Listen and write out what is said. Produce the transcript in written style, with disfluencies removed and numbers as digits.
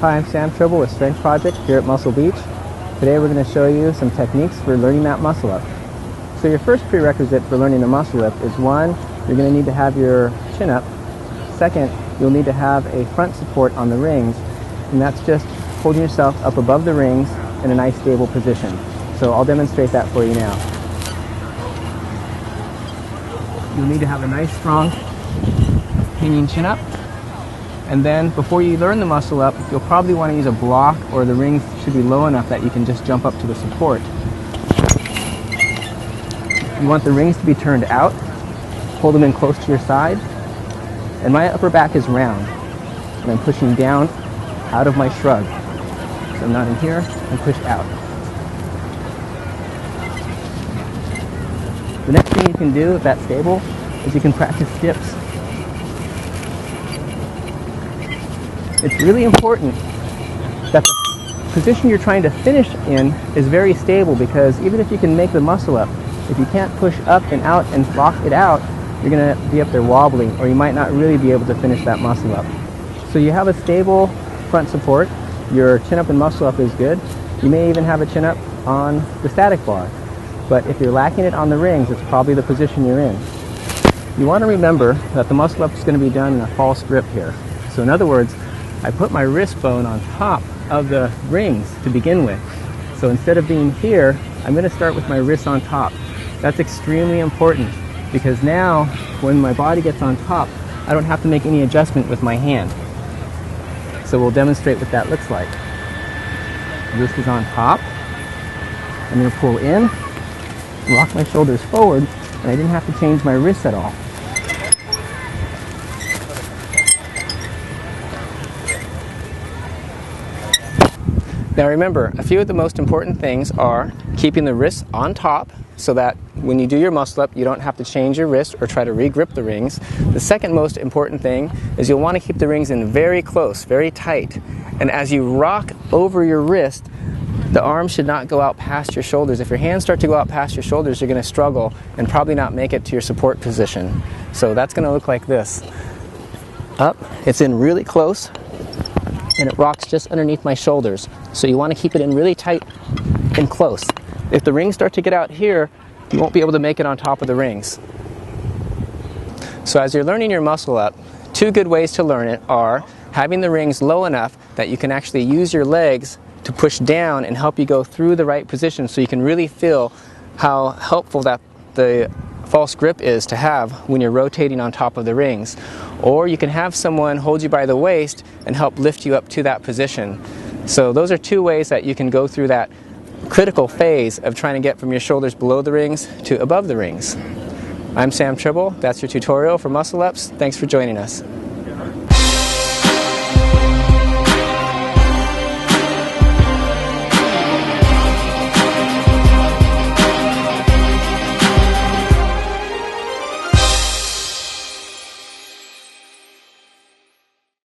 Hi, I'm Sam Tribble with Strength Project here at Muscle Beach. Today we're going to show you some techniques for learning that muscle up. So your first prerequisite for learning a muscle up is one, you're going to need to have your chin up. Second, you'll need to have a front support on the rings, and that's just holding yourself up above the rings in a nice stable position. So I'll demonstrate that for you now. You'll need to have a nice strong hanging chin up. And then before you learn the muscle up, you'll probably want to use a block, or the rings should be low enough that you can just jump up to the support. You want the rings to be turned out. Hold them in close to your side. And my upper back is round. And I'm pushing down out of my shrug. So I'm not in here, I'm pushed out. The next thing you can do if that's stable is you can practice dips. It's really important that the position you're trying to finish in is very stable, because even if you can make the muscle up, if you can't push up and out and lock it out, you're going to be up there wobbling, or you might not really be able to finish that muscle up. So you have a stable front support, your chin up and muscle up is good. You may even have a chin up on the static bar, but if you're lacking it on the rings, it's probably the position you're in. You want to remember that the muscle up is going to be done in a false grip here. So in other words, I put my wrist bone on top of the rings to begin with. So instead of being here, I'm going to start with my wrist on top. That's extremely important, because now when my body gets on top, I don't have to make any adjustment with my hand. So we'll demonstrate what that looks like. Wrist is on top. I'm going to pull in, rock my shoulders forward, and I didn't have to change my wrist at all. Now remember, a few of the most important things are keeping the wrists on top so that when you do your muscle up, you don't have to change your wrist or try to re-grip the rings. The second most important thing is you'll want to keep the rings in very close, very tight. And as you rock over your wrist, the arms should not go out past your shoulders. If your hands start to go out past your shoulders, you're going to struggle and probably not make it to your support position. So that's going to look like this. Up, it's in really close, and it rocks just underneath my shoulders. So you want to keep it in really tight and close. If the rings start to get out here, you won't be able to make it on top of the rings. So as you're learning your muscle up, two good ways to learn it are having the rings low enough that you can actually use your legs to push down and help you go through the right position, so you can really feel how helpful that the false grip is to have when you're rotating on top of the rings. Or you can have someone hold you by the waist and help lift you up to that position. So those are two ways that you can go through that critical phase of trying to get from your shoulders below the rings to above the rings. I'm Sam Tribble. That's your tutorial for muscle ups. Thanks for joining us.